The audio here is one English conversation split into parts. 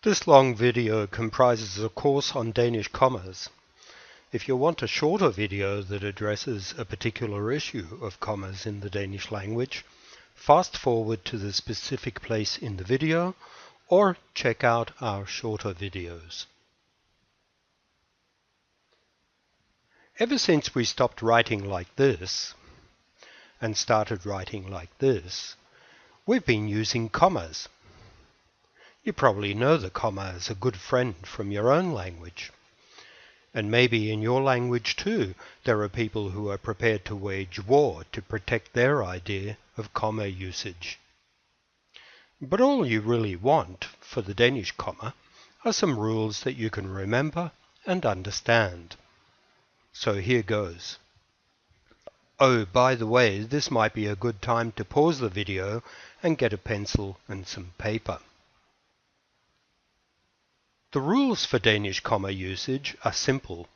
This long video comprises a course on Danish commas. If you want a shorter video that addresses a particular issue of commas in the Danish language, fast forward to the specific place in the video or check out our shorter videos. Ever since we stopped writing like this and started writing like this, we've been using commas. You probably know the comma as a good friend from your own language. And maybe in your language too, there are people who are prepared to wage war to protect their idea of comma usage. But all you really want for the Danish comma are some rules that you can remember and understand. So here goes. Oh, by the way, this might be a good time to pause the video and get a pencil and some paper. The rules for Danish comma usage are simple,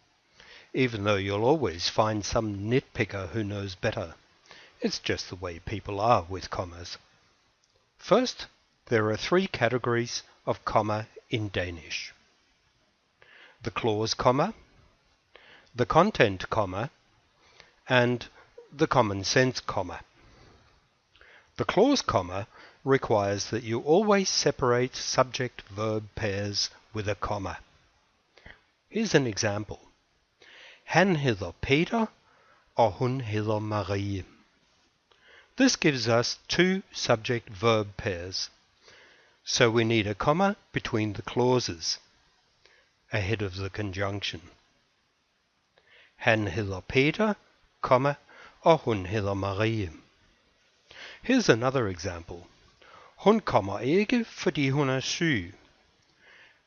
even though you'll always find some nitpicker who knows better. It's just the way people are with commas. First, there are three categories of comma in Danish: the clause comma, the content comma, and the common sense comma. The clause comma requires that you always separate subject-verb pairs with a comma. Here's an example. Han hedder Peter, og hun hedder Marie. This gives us two subject-verb pairs, so we need a comma between the clauses, ahead of the conjunction. Han hedder Peter, comma, og hun hedder Marie. Here's another example. Hun kommer ikke, fordi hun er syg.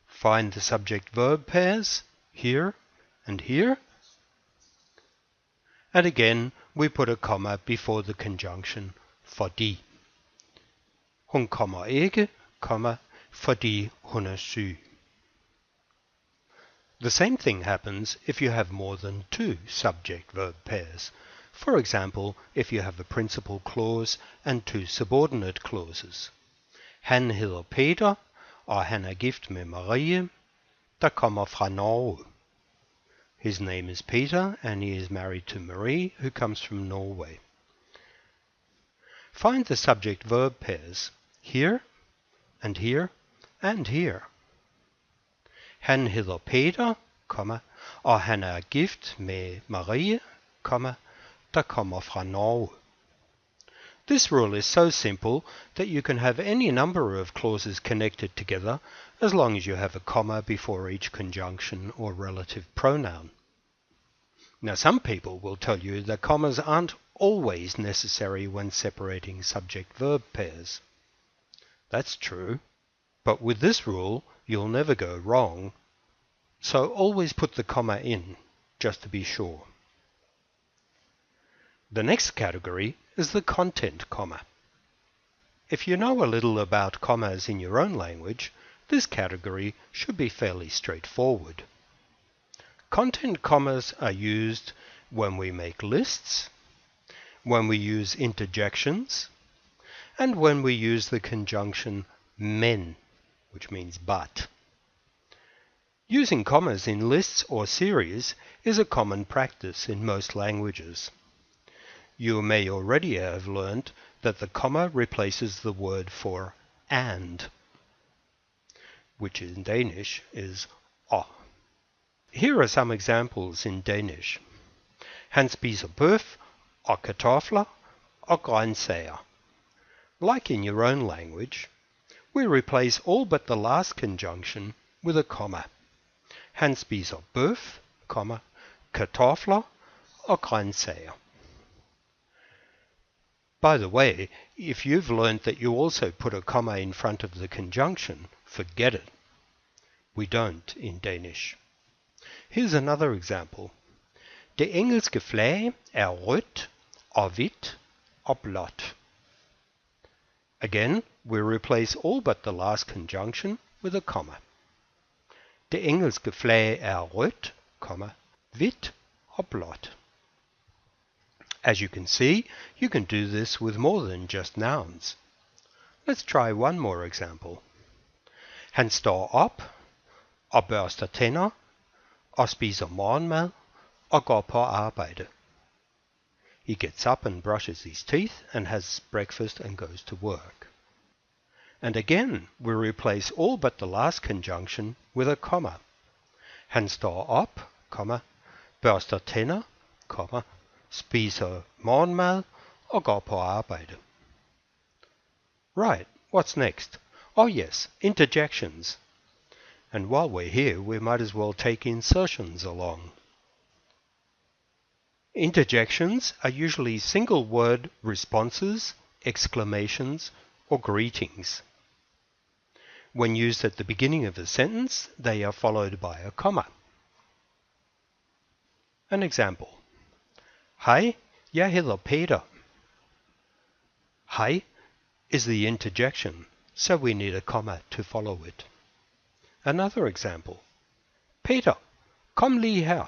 Find the subject-verb pairs here and here. And again, we put a comma before the conjunction fordi. Hun kommer ikke, comma, fordi hun er syg. The same thing happens if you have more than two subject-verb pairs. For example, if you have a principal clause and two subordinate clauses. Han hedder Peter, og han er gift med Marie, der kommer fra Norge. His name is Peter, and he is married to Marie, who comes from Norway. Find the subject-verb pairs here, and here, and here. Han hedder Peter, komma, og han er gift med Marie, komma, der kommer fra Norge. This rule is so simple that you can have any number of clauses connected together as long as you have a comma before each conjunction or relative pronoun. Now, some people will tell you that commas aren't always necessary when separating subject-verb pairs. That's true, but with this rule you'll never go wrong, so always put the comma in, just to be sure. The next category is the content comma. If you know a little about commas in your own language, this category should be fairly straightforward. Content commas are used when we make lists, when we use interjections, and when we use the conjunction men, which means but. Using commas in lists or series is a common practice in most languages. You may already have learned that the comma replaces the word for and, which in Danish is og. Here are some examples in Danish. Han spiser bøf og kartofler og grøntsager. Like in your own language, we replace all but the last conjunction with a comma. Han spiser bøf, comma, kartofler og grøntsager. By the way, if you've learned that you also put a comma in front of the conjunction, forget it. We don't in Danish. Here's another example. Det engelske flag er rødt og hvidt og blåt. Again, we replace all but the last conjunction with a comma. Det engelske flag er rødt, comma, hvidt og blåt. As you can see, you can do this with more than just nouns. Let's try one more example. Han står op og børster tænder og spiser morgenmad og går på arbejde. He gets up and brushes his teeth and has breakfast and goes to work. And again, we replace all but the last conjunction with a comma. Han står op, comma, børster tænder, comma, spiser morgenmad og går på arbejde. Right, what's next? Oh yes, interjections. And while we're here, we might as well take insertions along. Interjections are usually single-word responses, exclamations, or greetings. When used at the beginning of a sentence, they are followed by a comma. An example. Hej, jeg hedder Peter. Hej is the interjection, so we need a comma to follow it. Another example. Peter, kom lige her.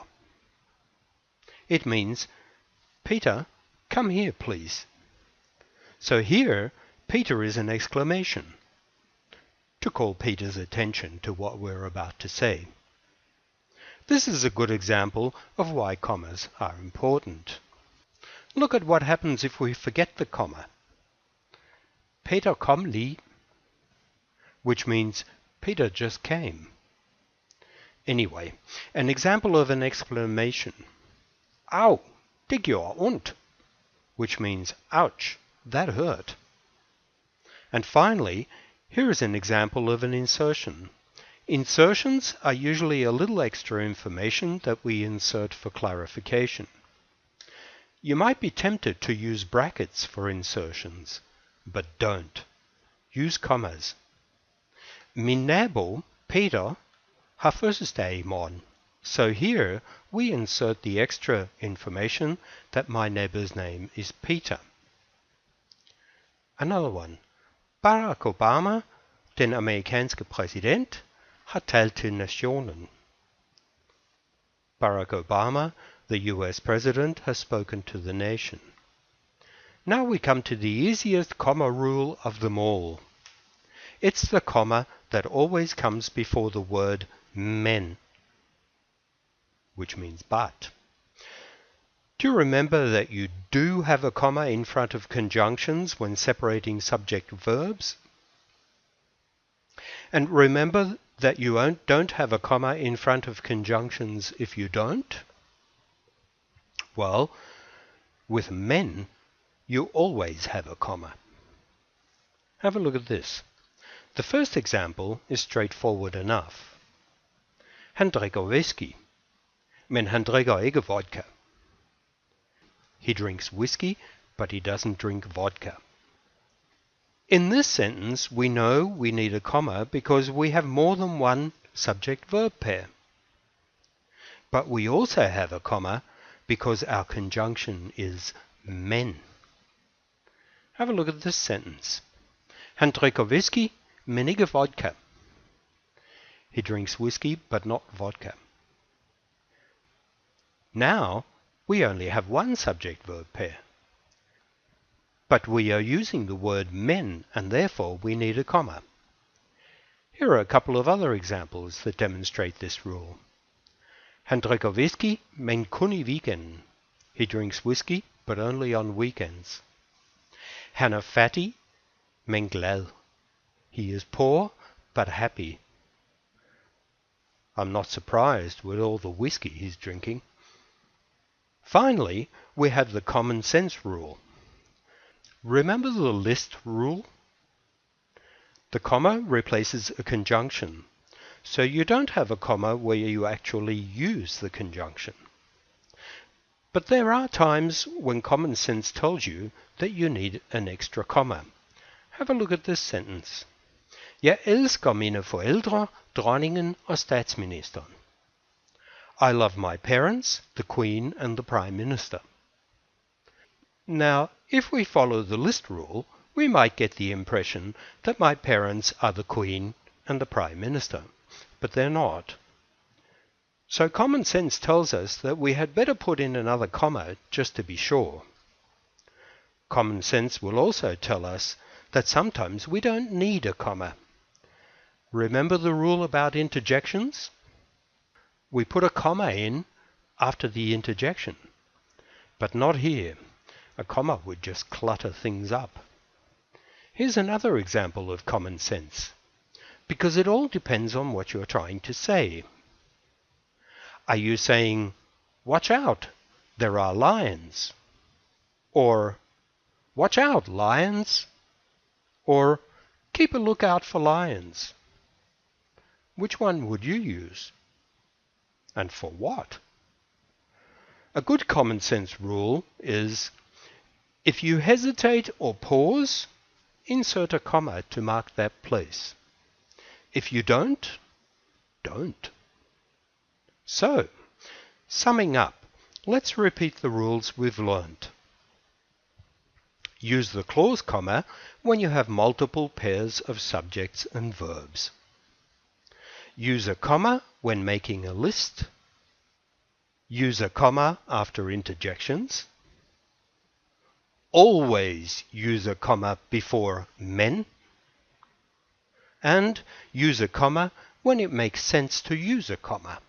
It means, Peter, come here, please. So here, Peter is an exclamation, to call Peter's attention to what we're about to say. This is a good example of why commas are important. Look at what happens if we forget the comma. Peter kom lige, which means Peter just came. Anyway, an example of an exclamation. Au, det gjorde ondt, which means ouch, that hurt. And finally, here is an example of an insertion. Insertions are usually a little extra information that we insert for clarification. You might be tempted to use brackets for insertions, but don't. Use commas. Min nabo, Peter, har fødselsdag i morgen. So here we insert the extra information that my neighbor's name is Peter. Another one. Barack Obama, den amerikanske præsident, har talt til nationen. Barack Obama, the US president, has spoken to the nation. Now we come to the easiest comma rule of them all. It's the comma that always comes before the word men, which means but. Do you remember that you do have a comma in front of conjunctions when separating subject verbs? And remember that you don't have a comma in front of conjunctions if you don't? Well, with men, you always have a comma. Have a look at this. The first example is straightforward enough. Han drikker whisky, men han drikker ikke vodka. He drinks whiskey, but he doesn't drink vodka. In this sentence, we know we need a comma because we have more than one subject-verb pair. But we also have a comma because our conjunction is men. Have a look at this sentence. Han drikker whisky, men ikke vodka. He drinks whiskey, but not vodka. Now, we only have one subject-verb pair. But we are using the word men, and therefore we need a comma. Here are a couple of other examples that demonstrate this rule. Han drikker whisky, men kun i weekenden. He drinks whiskey, but only on weekends. Han er fattig, men glad. He is poor, but happy. I'm not surprised with all the whiskey he's drinking. Finally, we have the common sense rule. Remember the list rule? The comma replaces a conjunction, so you don't have a comma where you actually use the conjunction. But there are times when common sense tells you that you need an extra comma. Have a look at this sentence. Jeg elsker mine forældre, dronningen og statsministeren. I love my parents, the Queen and the Prime Minister. Now, if we follow the list rule, we might get the impression that my parents are the Queen and the Prime Minister, but they're not. So common sense tells us that we had better put in another comma just to be sure. Common sense will also tell us that sometimes we don't need a comma. Remember the rule about interjections? We put a comma in after the interjection, but not here. A comma would just clutter things up. Here's another example of common sense, because it all depends on what you're trying to say. Are you saying, "Watch out, there are lions"? Or, "Watch out, lions"? Or, "Keep a lookout for lions"? Which one would you use? And for what? A good common sense rule is, if you hesitate or pause, insert a comma to mark that place. If you don't, don't. So, summing up, let's repeat the rules we've learnt. Use the clause comma when you have multiple pairs of subjects and verbs. Use a comma when making a list. Use a comma after interjections. Always use a comma before men. And use a comma when it makes sense to use a comma.